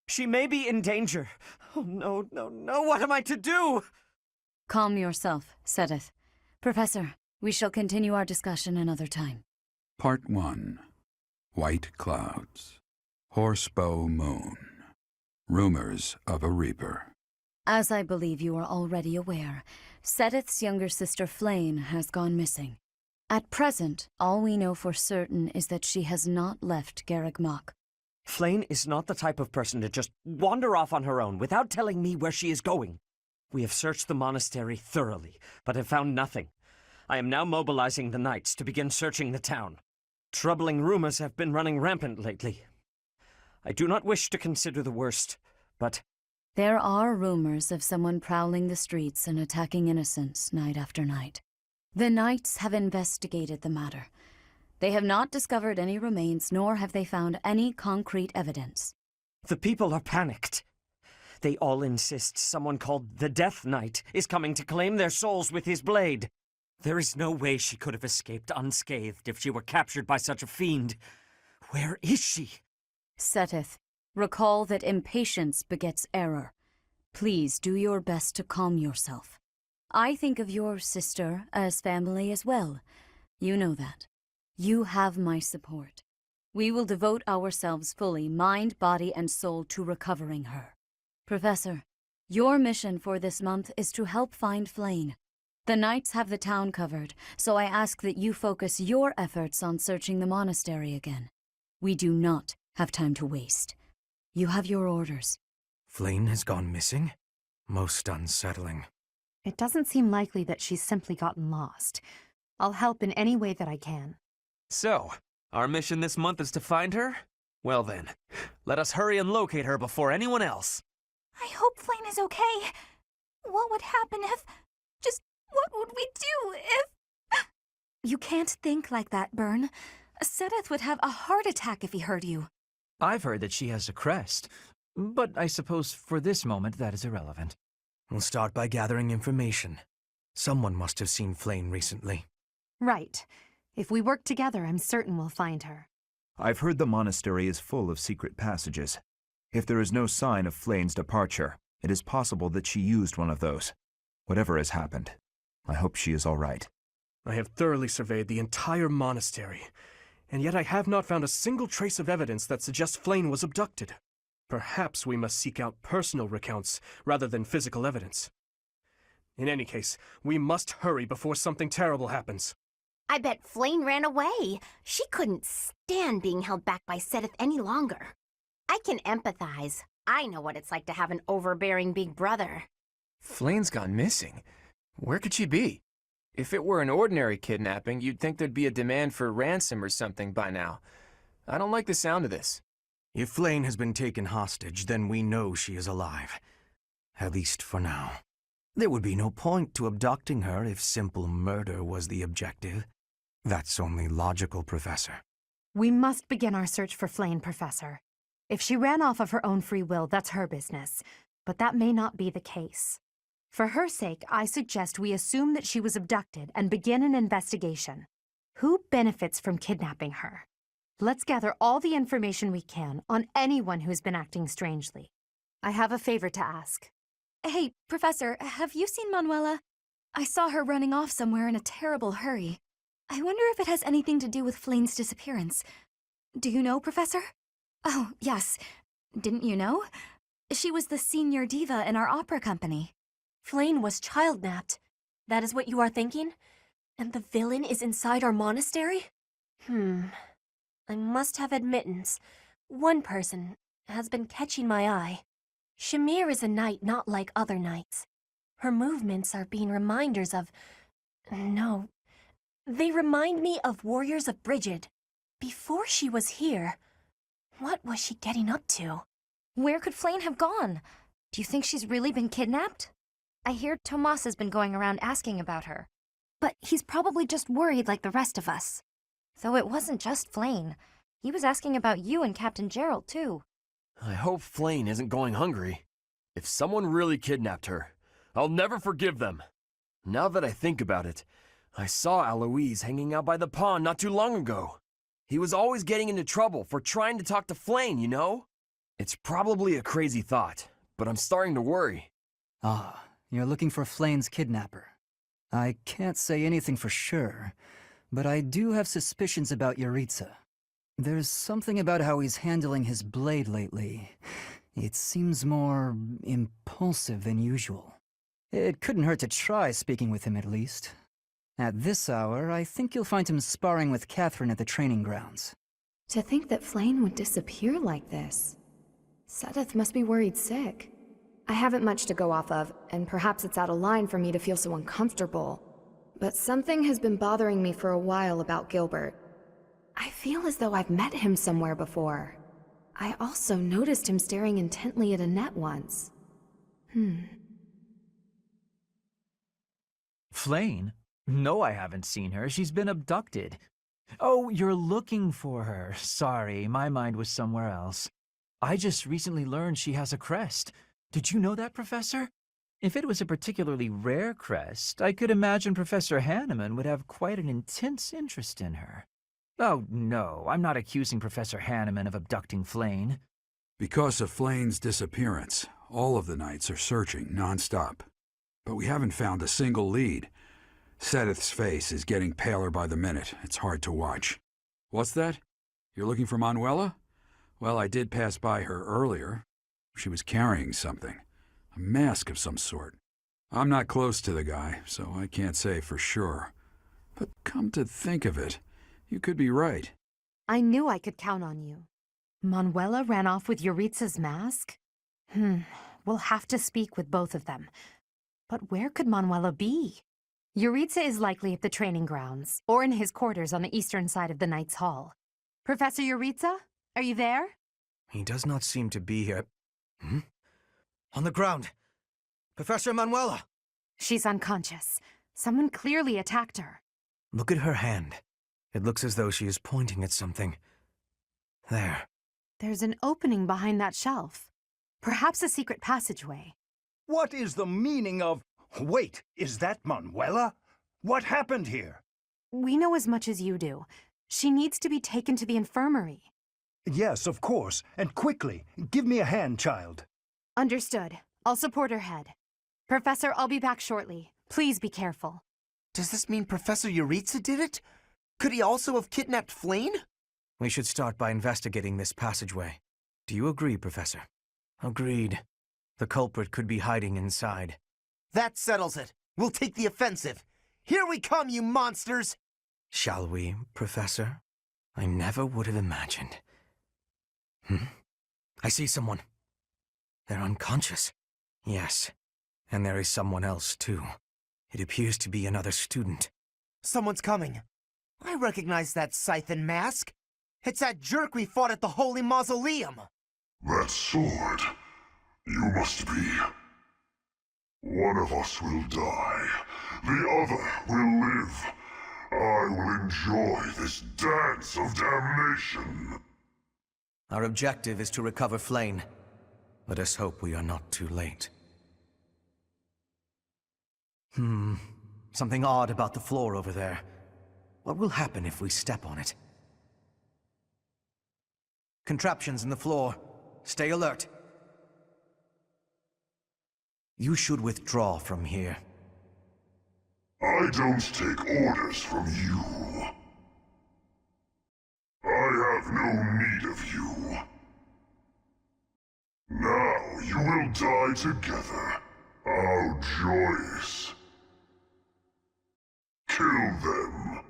[SPEAKER 14] She may be in danger. Oh, no, no, no, what am I to do?
[SPEAKER 9] Calm yourself, Seteth. Professor, we shall continue our discussion another time.
[SPEAKER 13] Part 1. White Clouds. Horsebow Moon. Rumors of a Reaper.
[SPEAKER 9] As I believe you are already aware, Seteth's younger sister Flayn has gone missing. At present, all we know for certain is that she has not left Garreg Mach.
[SPEAKER 14] Flayn is not the type of person to just wander off on her own without telling me where she is going. We have searched the monastery thoroughly, but have found nothing. I am now mobilizing the knights to begin searching the town. Troubling rumors have been running rampant lately. I do not wish to consider the worst, but...
[SPEAKER 9] There are rumors of someone prowling the streets and attacking innocents night after night. The knights have investigated the matter. They have not discovered any remains, nor have they found any concrete evidence.
[SPEAKER 14] The people are panicked. They all insist someone called the Death Knight is coming to claim their souls with his blade. There is no way she could have escaped unscathed if she were captured by such a fiend. Where is she?
[SPEAKER 9] Seteth, recall that impatience begets error. Please do your best to calm yourself. I think of your sister as family as well. You know that. You have my support. We will devote ourselves fully, mind, body, and soul, to recovering her. Professor, your mission for this month is to help find Flayn. The knights have the town covered, so I ask that you focus your efforts on searching the monastery again. We do not have time to waste. You have your orders.
[SPEAKER 2] Flayn has gone missing? Most unsettling.
[SPEAKER 1] It doesn't seem likely that she's simply gotten lost. I'll help in any way that I can.
[SPEAKER 15] So, our mission this month is to find her? Well then, let us hurry and locate her before anyone else.
[SPEAKER 11] I hope Flayn is okay. What would happen if... Just what would we do if...
[SPEAKER 1] You can't think like that, Byrne. Seteth would have a heart attack if he heard you.
[SPEAKER 8] I've heard that she has a crest, but I suppose for this moment that is irrelevant.
[SPEAKER 2] We'll start by gathering information. Someone must have seen Flayn recently.
[SPEAKER 1] Right. If we work together, I'm certain we'll find her.
[SPEAKER 6] I've heard the monastery is full of secret passages. If there is no sign of Flayn's departure, it is possible that she used one of those. Whatever has happened, I hope she is all right.
[SPEAKER 5] I have thoroughly surveyed the entire monastery, and yet I have not found a single trace of evidence that suggests Flayn was abducted. Perhaps we must seek out personal recounts rather than physical evidence. In any case, we must hurry before something terrible happens.
[SPEAKER 20] I bet Flayn ran away. She couldn't stand being held back by Seteth any longer. I can empathize. I know what it's like to have an overbearing big brother.
[SPEAKER 15] Flayn's gone missing. Where could she be? If it were an ordinary kidnapping, you'd think there'd be a demand for ransom or something by now. I don't like the sound of this.
[SPEAKER 2] If Flayn has been taken hostage, then we know she is alive. At least for now. There would be no point to abducting her if simple murder was the objective. That's only logical, Professor.
[SPEAKER 1] We must begin our search for Flayn, Professor. If she ran off of her own free will, that's her business. But that may not be the case. For her sake, I suggest we assume that she was abducted and begin an investigation. Who benefits from kidnapping her? Let's gather all the information we can on anyone who's been acting strangely. I have a favor to ask.
[SPEAKER 11] Hey, Professor, have you seen Manuela? I saw her running off somewhere in a terrible hurry. I wonder if it has anything to do with Flayn's disappearance. Do you know, Professor? Oh, yes. Didn't you know? She was the senior diva in our opera company.
[SPEAKER 21] Flayn was child-napped. That is what you are thinking? And the villain is inside our monastery? I must have admittance. One person has been catching my eye. Shamir is a knight not like other knights. Her movements are being reminders of... No. They remind me of warriors of Brigid. Before she was here, what was she getting up to?
[SPEAKER 11] Where could Flayn have gone? Do you think she's really been kidnapped? I hear Tomas has been going around asking about her. But he's probably just worried like the rest of us. Though it wasn't just Flayn. He was asking about you and Captain Gerald, too.
[SPEAKER 10] I hope Flayn isn't going hungry. If someone really kidnapped her, I'll never forgive them. Now that I think about it, I saw Aloise hanging out by the pond not too long ago. He was always getting into trouble for trying to talk to Flayn, you know? It's probably a crazy thought, but I'm starting to worry.
[SPEAKER 12] Ah, you're looking for Flayn's kidnapper. I can't say anything for sure, but I do have suspicions about Yuritsa. There's something about how he's handling his blade lately. It seems more impulsive than usual. It couldn't hurt to try speaking with him at least. At this hour, I think you'll find him sparring with Catherine at the training grounds.
[SPEAKER 18] To think that Flayn would disappear like this. Sedith must be worried sick. I haven't much to go off of, and perhaps it's out of line for me to feel so uncomfortable. But something has been bothering me for a while about Gilbert. I feel as though I've met him somewhere before. I also noticed him staring intently at Annette once.
[SPEAKER 8] Flayn? No, I haven't seen her. She's been abducted. Oh, you're looking for her. Sorry, my mind was somewhere else. I just recently learned she has a crest. Did you know that, Professor? If it was a particularly rare crest, I could imagine Professor Hanneman would have quite an intense interest in her. Oh, no, I'm not accusing Professor Hanneman of abducting Flayn.
[SPEAKER 13] Because of Flayn's disappearance, all of the Knights are searching non-stop. But we haven't found a single lead. Sedith's face is getting paler by the minute. It's hard to watch. What's that? You're looking for Manuela? Well, I did pass by her earlier. She was carrying something. A mask of some sort. I'm not close to the guy, so I can't say for sure. But come to think of it, you could be right.
[SPEAKER 1] I knew I could count on you. Manuela ran off with Yuritsa's mask? We'll have to speak with both of them. But where could Manuela be? Yuritsa is likely at the training grounds, or in his quarters on the eastern side of the Knight's Hall. Professor Yuritsa, are you there?
[SPEAKER 2] He does not seem to be here. On the ground! Professor Manuela!
[SPEAKER 1] She's unconscious. Someone clearly attacked her.
[SPEAKER 2] Look at her hand. It looks as though she is pointing at something. There.
[SPEAKER 1] There's an opening behind that shelf. Perhaps a secret passageway.
[SPEAKER 23] What is the meaning of... Wait, is that Manuela? What happened here?
[SPEAKER 1] We know as much as you do. She needs to be taken to the infirmary.
[SPEAKER 23] Yes, of course, and quickly. Give me a hand, child.
[SPEAKER 1] Understood. I'll support her head. Professor, I'll be back shortly. Please be careful.
[SPEAKER 22] Does this mean Professor Yuritsa did it? Could he also have kidnapped Flayn?
[SPEAKER 2] We should start by investigating this passageway. Do you agree, Professor? Agreed. The culprit could be hiding inside.
[SPEAKER 22] That settles it. We'll take the offensive. Here we come, you monsters!
[SPEAKER 2] Shall we, Professor? I never would have imagined. I see someone. They're unconscious. Yes, and there is someone else, too. It appears to be another student.
[SPEAKER 22] Someone's coming. I recognize that scythe and mask. It's that jerk we fought at the Holy Mausoleum.
[SPEAKER 24] That sword. You must be. One of us will die. The other will live. I will enjoy this dance of damnation.
[SPEAKER 2] Our objective is to recover Flayn. Let us hope we are not too late. Something odd about the floor over there. What will happen if we step on it? Contraptions in the floor. Stay alert. You should withdraw from here.
[SPEAKER 24] I don't take orders from you. I have no need of you. Now you will die together. How joyous. Kill them.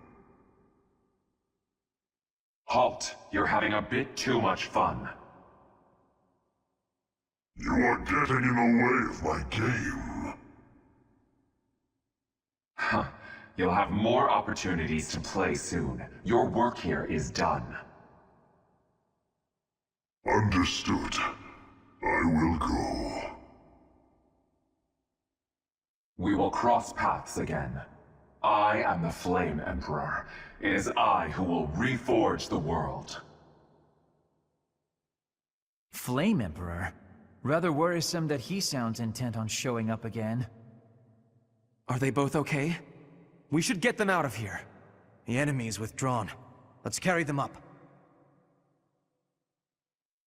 [SPEAKER 25] Halt! You're having a bit too much fun.
[SPEAKER 24] You are getting in the way of my game.
[SPEAKER 25] Huh. You'll have more opportunities to play soon. Your work here is done.
[SPEAKER 24] Understood. I will go.
[SPEAKER 25] We will cross paths again. I am the Flame Emperor. It is I who will reforge the world.
[SPEAKER 8] Flame Emperor? Rather worrisome that he sounds intent on showing up again.
[SPEAKER 15] Are they both okay? We should get them out of here.
[SPEAKER 2] The enemy is withdrawn. Let's carry them up.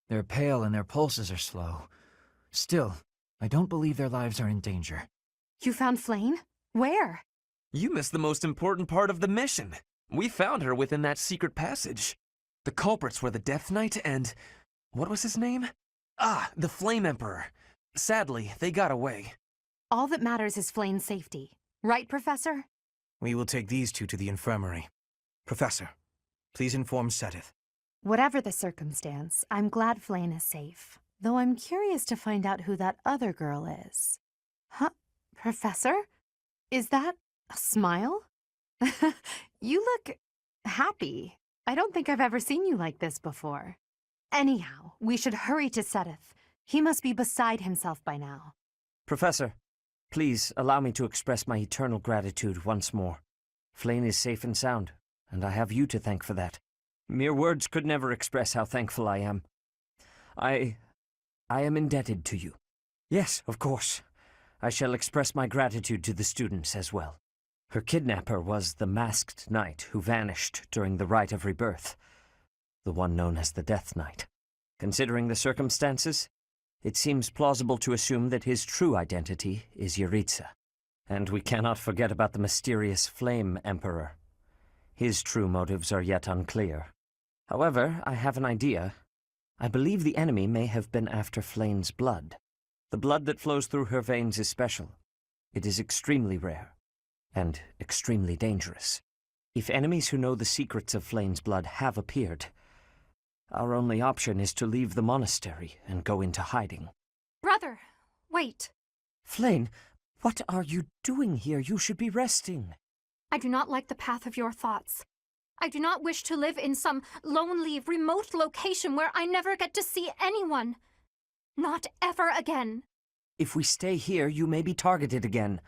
[SPEAKER 8] They're pale and their pulses are slow. Still, I don't believe their lives are in danger.
[SPEAKER 1] You found Flane? Where?
[SPEAKER 10] You missed the most important part of the mission. We found her within that secret passage. The culprits were the Death Knight and... what was his name? Ah, the Flame Emperor. Sadly, they got away.
[SPEAKER 1] All that matters is Flane's safety. Right, Professor?
[SPEAKER 2] We will take these two to the infirmary. Professor, please inform Seteth.
[SPEAKER 1] Whatever the circumstance, I'm glad Flane is safe. Though I'm curious to find out who that other girl is. Huh? Professor? Is that a smile? You look happy. I don't think I've ever seen you like this before. Anyhow, we should hurry to Seteth. He must be beside himself by now.
[SPEAKER 14] Professor, please allow me to express my eternal gratitude once more. Flane is safe and sound, and I have you to thank for that. Mere words could never express how thankful I am. I am indebted to you. Yes, of course. I shall express my gratitude to the students as well. Her kidnapper was the masked knight who vanished during the rite of rebirth, the one known as the Death Knight. Considering the circumstances, it seems plausible to assume that his true identity is Yaritza. And we cannot forget about the mysterious Flame Emperor. His true motives are yet unclear. However, I have an idea. I believe the enemy may have been after Flane's blood. The blood that flows through her veins is special. It is extremely rare, and extremely dangerous. If enemies who know the secrets of Flane's blood have appeared, our only option is to leave the monastery and go into hiding.
[SPEAKER 11] Brother, wait.
[SPEAKER 14] Flane, what are you doing here? You should be resting.
[SPEAKER 11] I do not like the path of your thoughts. I do not wish to live in some lonely, remote location where I never get to see anyone. Not ever again.
[SPEAKER 14] If we stay here, you may be targeted again.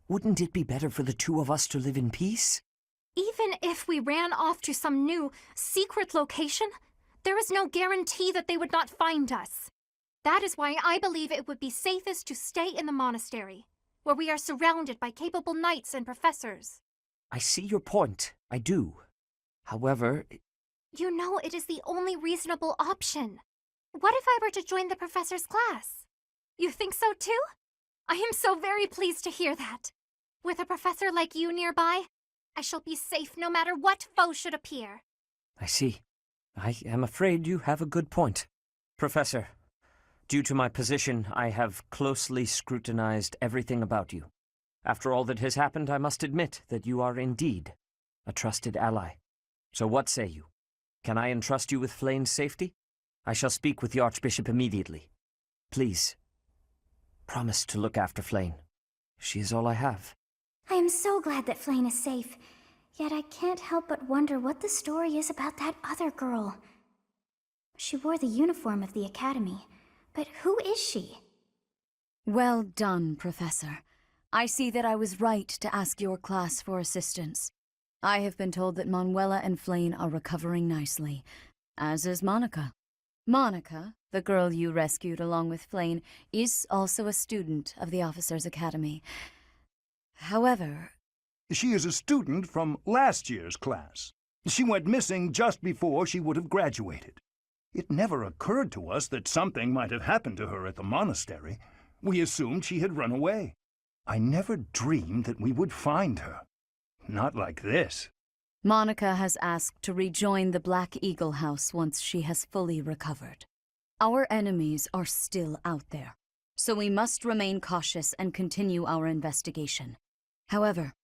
[SPEAKER 14] Wouldn't it be better for the two of us to live in peace?
[SPEAKER 11] Even if we ran off to some new, secret location, there is no guarantee that they would not find us. That is why I believe it would be safest to stay in the monastery, where we are surrounded by capable knights and professors.
[SPEAKER 14] I see your point. I do. However...
[SPEAKER 11] You know it is the only reasonable option. What if I were to join the professor's class? You think so too? I am so very pleased to hear that. With a professor like you nearby, I shall be safe no matter what foe should appear.
[SPEAKER 14] I see. I am afraid you have a good point. Professor, due to my position, I have closely scrutinized everything about you. After all that has happened, I must admit that you are indeed a trusted ally. So what say you? Can I entrust you with Flane's safety? I shall speak with the Archbishop immediately. Please, promise to look after Flane. She is all I have.
[SPEAKER 4] I am so glad that Flane is safe. Yet I can't help but wonder what the story is about that other girl. She wore the uniform of the academy, but who is she?
[SPEAKER 9] Well done, Professor. I see that I was right to ask your class for assistance. I have been told that Manuela and Flane are recovering nicely, as is Monica. Monica, the girl you rescued along with Flane, is also a student of the Officers' Academy. However...
[SPEAKER 23] She is a student from last year's class. She went missing just before she would have graduated. It never occurred to us that something might have happened to her at the monastery. We assumed she had run away. I never dreamed that we would find her. Not like this.
[SPEAKER 9] Monica has asked to rejoin the Black Eagle House once she has fully recovered. Our enemies are still out there, so we must remain cautious and continue our investigation. However,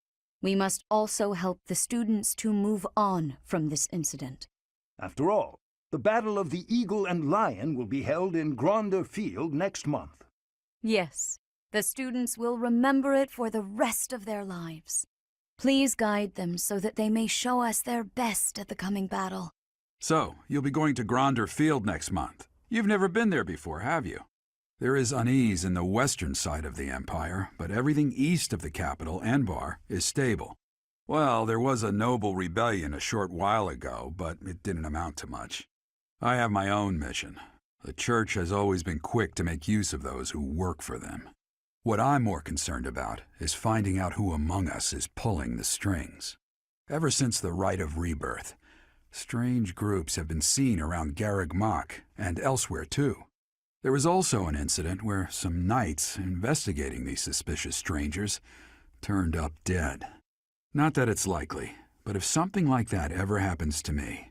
[SPEAKER 9] we must also help the students to move on from this incident.
[SPEAKER 23] After all, the Battle of the Eagle and Lion will be held in Gronder Field next month.
[SPEAKER 9] Yes, the students will remember it for the rest of their lives. Please guide them so that they may show us their best at the coming battle.
[SPEAKER 13] So, you'll be going to Gronder Field next month. You've never been there before, have you? There is unease in the western side of the Empire, but everything east of the capital, Enbar, is stable. Well, there was a noble rebellion a short while ago, but it didn't amount to much. I have my own mission. The Church has always been quick to make use of those who work for them. What I'm more concerned about is finding out who among us is pulling the strings. Ever since the Rite of Rebirth, strange groups have been seen around Garreg Mach and elsewhere too. There was also an incident where some knights investigating these suspicious strangers turned up dead. Not that it's likely, but if something like that ever happens to me,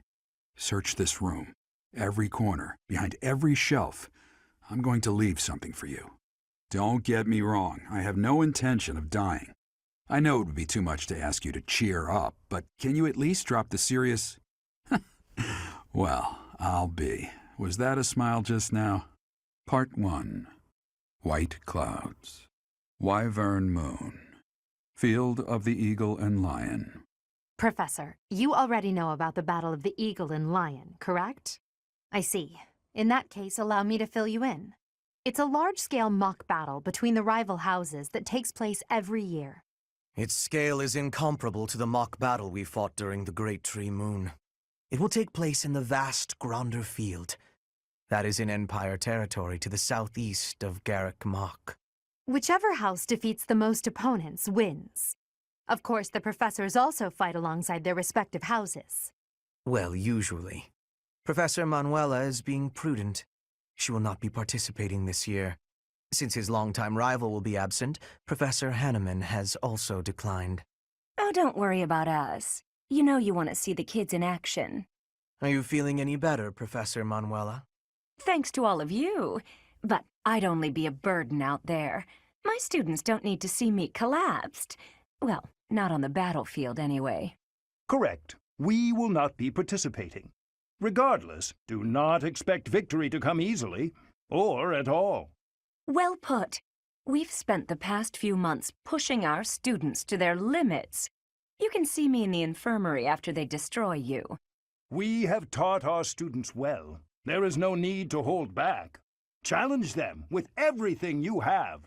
[SPEAKER 13] search this room, every corner, behind every shelf. I'm going to leave something for you. Don't get me wrong, I have no intention of dying. I know it would be too much to ask you to cheer up, but can you at least drop the serious... Well, I'll be. Was that a smile just now? Part 1. White Clouds. Wyvern Moon. Field of the Eagle and Lion.
[SPEAKER 1] Professor, you already know about the Battle of the Eagle and Lion, correct? I see. In that case, allow me to fill you in. It's a large-scale mock battle between the rival houses that takes place every year.
[SPEAKER 2] Its scale is incomparable to the mock battle we fought during the Great Tree Moon. It will take place in the vast Gronder Field. That is in Empire territory to the southeast of Garreg Mach.
[SPEAKER 1] Whichever house defeats the most opponents wins. Of course, the professors also fight alongside their respective houses.
[SPEAKER 2] Well, usually. Professor Manuela is being prudent. She will not be participating this year. Since his longtime rival will be absent, Professor Hanneman has also declined.
[SPEAKER 3] Oh, don't worry about us. You know you want to see the kids in action.
[SPEAKER 2] Are you feeling any better, Professor Manuela?
[SPEAKER 3] Thanks to all of you. But I'd only be a burden out there. My students don't need to see me collapsed. Well, not on the battlefield anyway.
[SPEAKER 23] Correct. We will not be participating. Regardless, do not expect victory to come easily, or at all.
[SPEAKER 3] Well put. We've spent the past few months pushing our students to their limits. You can see me in the infirmary after they destroy you.
[SPEAKER 23] We have taught our students well. There is no need to hold back. Challenge them with everything you have.